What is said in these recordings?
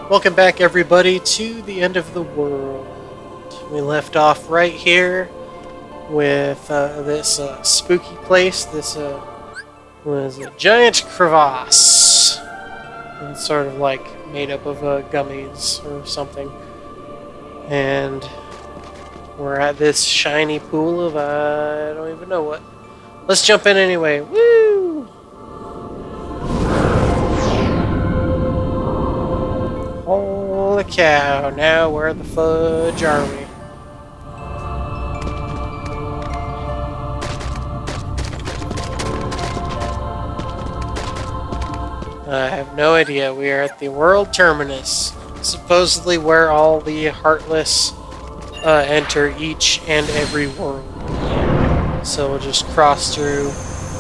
Welcome back, everybody, to the end of the world. We left off right here with this spooky place. This was a giant crevasse. It's sort of like made up of gummies or something. And we're at this shiny pool of I don't even know what. Let's jump in anyway. Woo! Holy cow, now where the fudge are we? I have no idea. We are at the World Terminus, supposedly where all the Heartless enter each and every world. So we'll just cross through.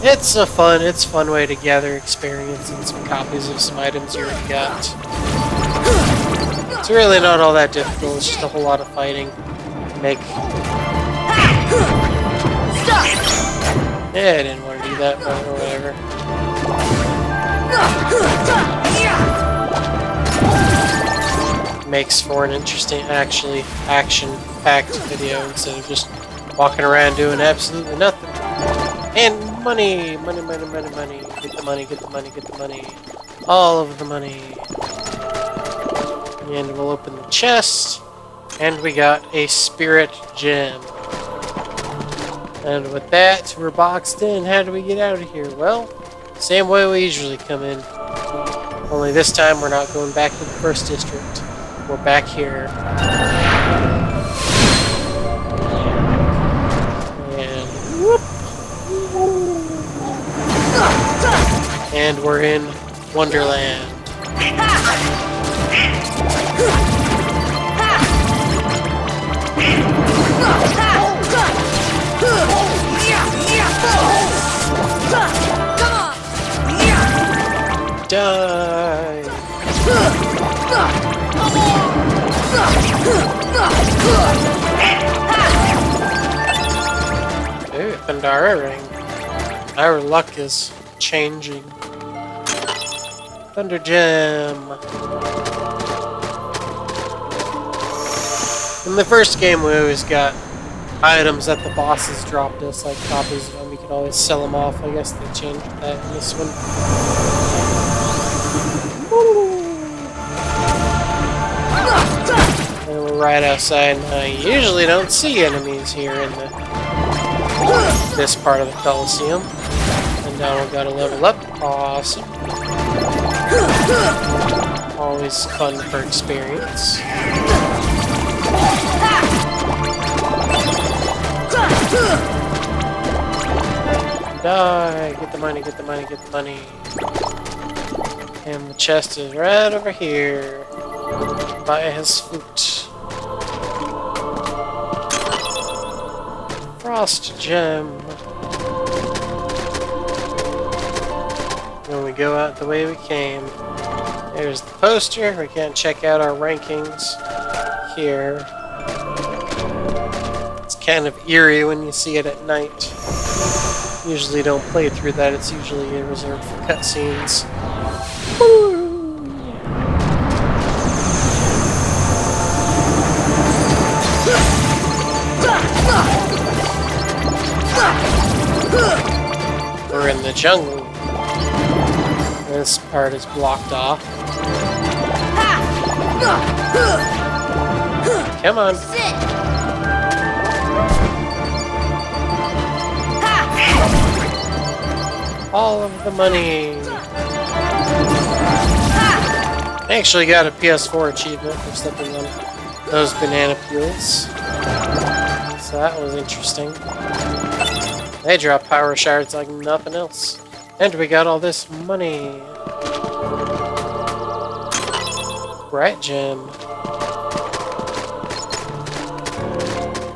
It's a fun way to gather experience and some copies of some items you already got. It's really not all that difficult, it's just a whole lot of fighting. Yeah, I didn't want to do that, but whatever. Makes for an interesting, action-packed video instead of just walking around doing absolutely nothing. And money! Money. Get the money. All of the money. And we'll open the chest, and we got a spirit gem. And with that, we're boxed in. How do we get out of here? Well, same way we usually come in. Only this time we're not going back to the first district. We're back here. And whoop! And we're in Wonderland. Die! Ooh, Pandara ring. Our luck is changing. Thunder gem. In the first game, we always got items that the bosses dropped us, like copies of them. We could always sell them off. I guess they changed that in this one. And we're right outside. I usually don't see enemies here in this part of the Coliseum. And now we've got to level up. Awesome. Always fun for experience. Die! Get the money. And the chest is right over here. By his foot. Frost gem. When we go out the way we came. There's the poster. We can't check out our rankings here. It's kind of eerie when you see it at night. Usually don't play through that. It's usually reserved for cutscenes. We're in the jungle. This part is blocked off. Come on. All of the money. I actually got a PS4 achievement for stepping on those banana peels. So that was interesting. They drop power shards like nothing else. And we got all this money. Bright gem.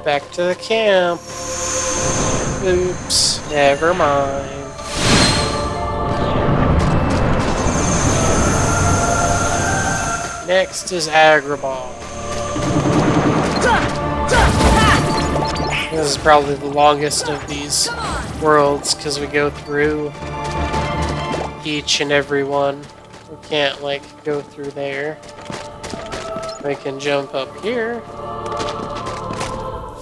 Back to the camp. Oops, never mind. Next is Agrabah. This is probably the longest of these worlds because we go through each and every one. We can't, like, go through there. We can jump up here.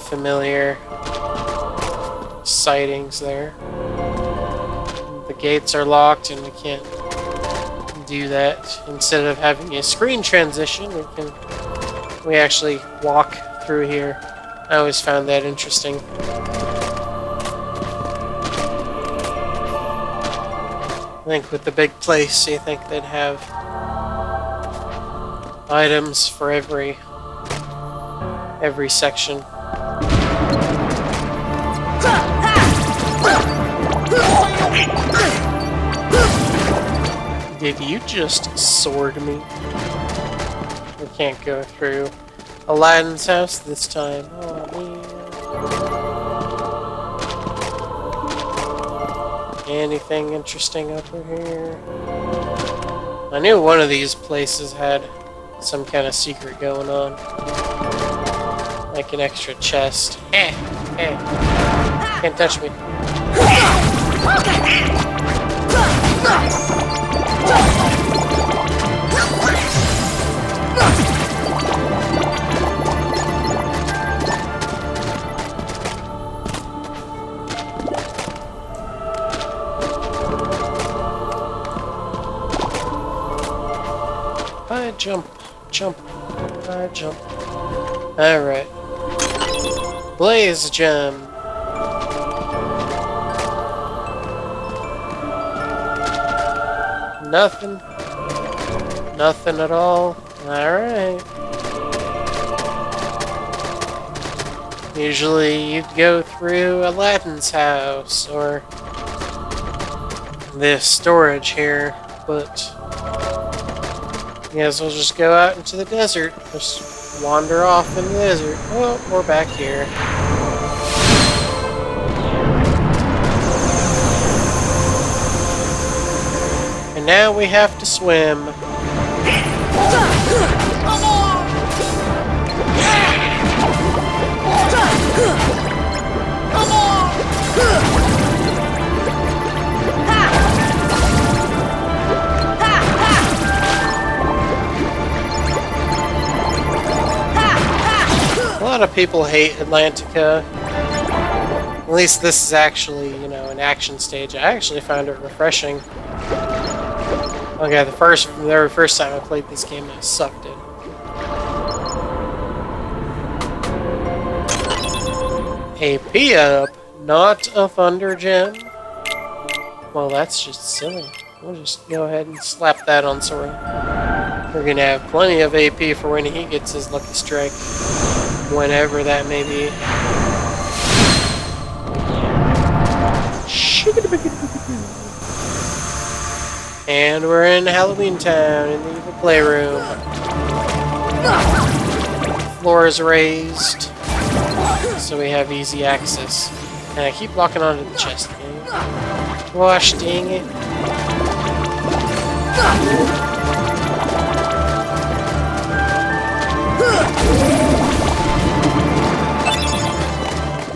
Familiar sightings there. The gates are locked and we can't do that. Instead of having a screen transition, we actually walk through here. I always found that interesting. I think with the big place, you think they'd have items for every section. Did you just sword me? We can't go through Aladdin's house this time. Oh man. Anything interesting over here? I knew one of these places had some kind of secret going on. Like an extra chest. Hey! Can't touch me. I jump. Alright. Blaze gem. Nothing. Nothing at all. Alright. Usually you'd go through Aladdin's house or this storage here, but yes, we'll just go out into the desert. Just wander off in the desert. Oh, we're back here. And now we have to swim. A lot of people hate Atlantica. At least this is actually, you know, an action stage. I actually found it refreshing. Okay, the very first time I played this game, I sucked it. AP up, not a thunder gem. Well, that's just silly. We'll just go ahead and slap that on Sora. We're gonna have plenty of AP for when he gets his lucky strike. Whenever that may be. And we're in Halloween Town in the evil playroom. Floor is raised, so we have easy access. And I keep locking onto the chest again. Gosh dang it.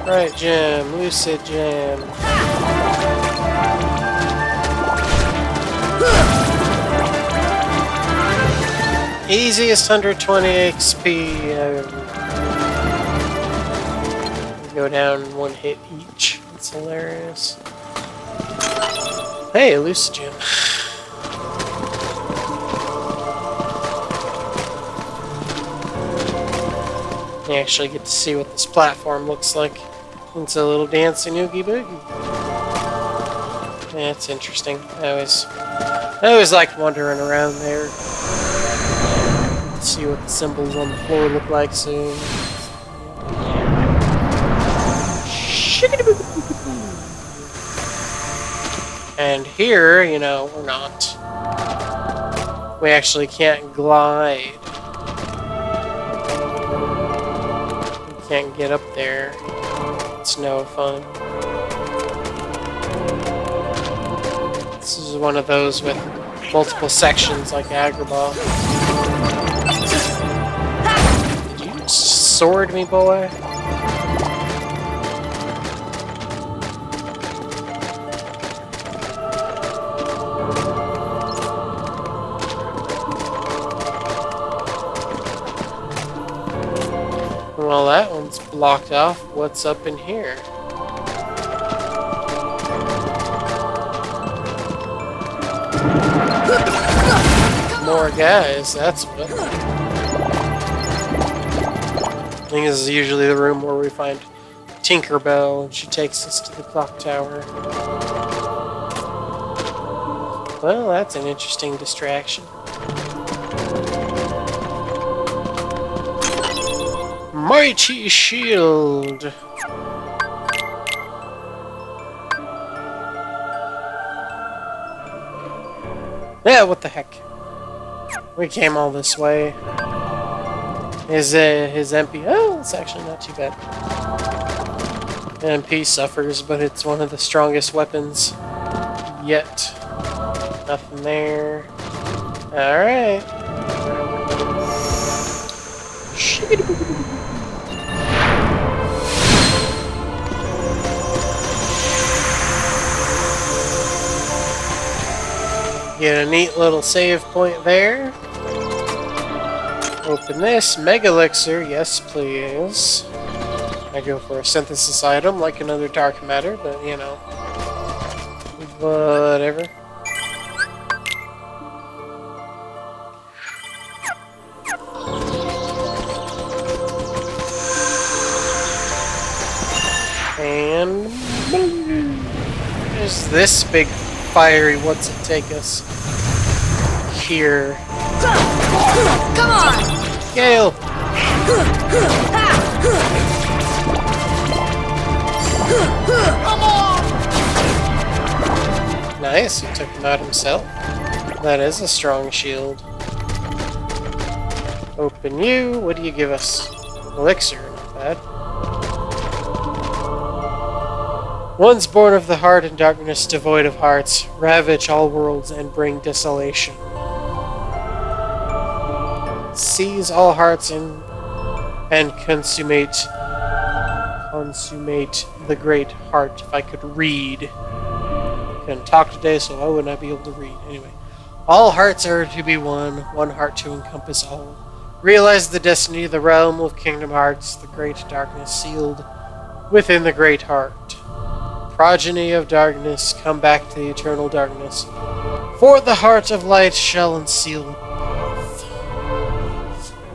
Right gem, lucid gem. Easiest 120 XP. Go down one hit each. It's hilarious. Hey, lucid gem. You actually get to see what this platform looks like. It's a little dancing oogie boogie. Yeah, it's interesting. I always like wandering around there. See what the symbols on the floor look like soon. And here, you know, we're not. We actually can't glide. We can't get up there. It's no fun. This is one of those with multiple sections like Agrabah. Did you sword me, boy? Well, that one's blocked off. What's up in here? More guys, that's what. I think this is usually the room where we find Tinkerbell, and she takes us to the clock tower. Well, that's an interesting distraction. Mighty shield! Yeah, what the heck? We came all this way. His MP... Oh, it's actually not too bad. MP suffers, but it's one of the strongest weapons yet. Nothing there. Alright. Get a neat little save point there. Open this. Mega Elixir, yes please. I go for a synthesis item like another dark matter, but you know. Whatever. And there's this big fiery what's it take us here. Come on! Gale! Come on! Nice, he took him out himself. That is a strong shield. Open you. What do you give us? Elixir, not bad. Once born of the heart and darkness devoid of hearts, ravage all worlds and bring desolation. Seize all hearts and consummate the great heart. If I could read. Couldn't talk today, so I would not be able to read. Anyway. All hearts are to be one heart to encompass all. Realize the destiny of the realm of Kingdom Hearts, the great darkness sealed within the great heart. Progeny of darkness, come back to the eternal darkness. For the heart of light shall unseal.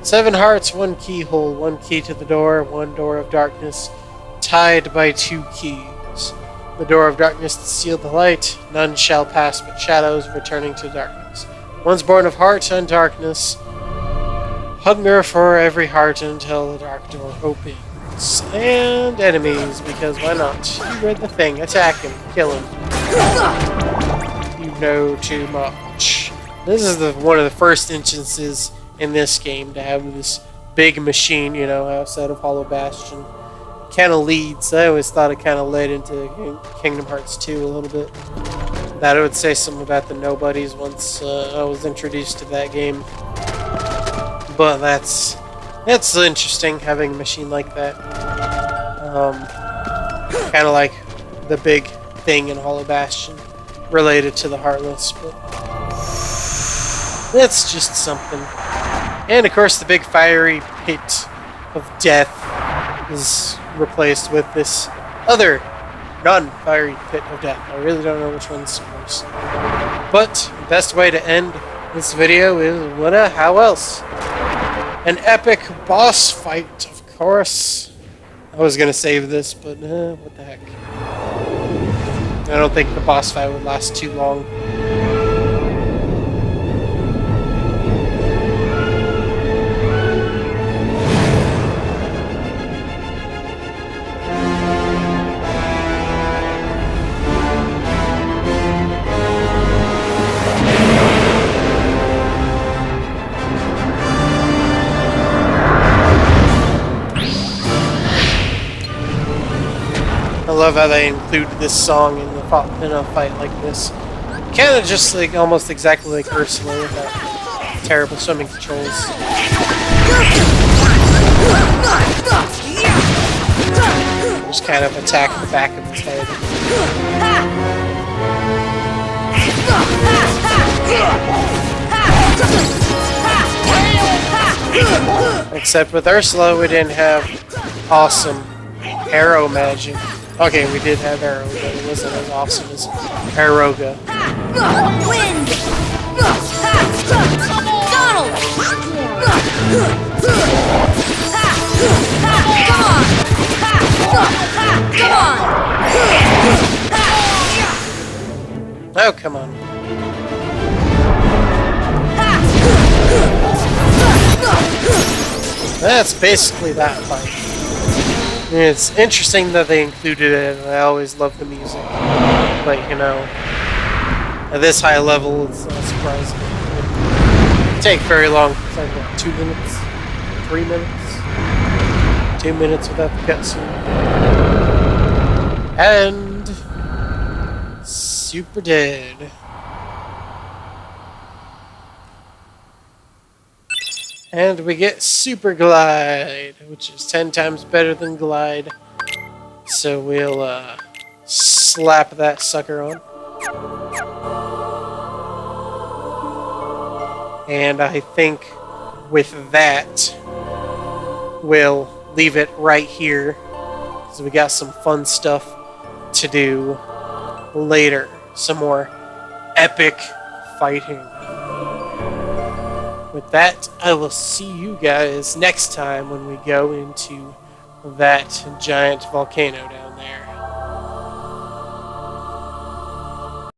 7 hearts, 1 keyhole, 1 key to the door, 1 door of darkness, tied by 2 keys. The door of darkness to seal the light, none shall pass but shadows returning to darkness. Once born of heart and darkness, hunger for every heart until the dark door opens. And enemies, because why not? You read the thing, attack him, kill him. You know too much. This is one of the first instances in this game to have this big machine, you know, outside of Hollow Bastion. Kind of leads. I always thought it kind of led into Kingdom Hearts 2 a little bit. That I would say something about the nobodies once I was introduced to that game. But that's interesting, having a machine like that. Kind of like the big thing in Hollow Bastion, related to the Heartless, but that's just something. And of course the big fiery pit of death is replaced with this other non-fiery pit of death. I really don't know which one's worse. But the best way to end this video is how else? An epic boss fight, of course. I was gonna save this, but what the heck. I don't think the boss fight would last too long. I love how they include this song in a fight like this. Kind of just like almost exactly like Ursula with that terrible swimming controls. Just kind of attack the back of his head. Except with Ursula, we didn't have awesome arrow magic. Okay, we did have arrow, but it wasn't as awesome as Aeroga. Wind! Donald! Come on! Oh, come on. That's basically that fight. It's interesting that they included it, and I always love the music. But, you know, at this high level, it's not surprising. It didn't take very long. It's like, what, 2 minutes? 3 minutes? 2 minutes without the cutscene. And... Super dead. And we get Super Glide, which is 10 times better than Glide. So we'll slap that sucker on. And I think with that, we'll leave it right here. Because we got some fun stuff to do later. Some more epic fighting. With that, I will see you guys next time when we go into that giant volcano down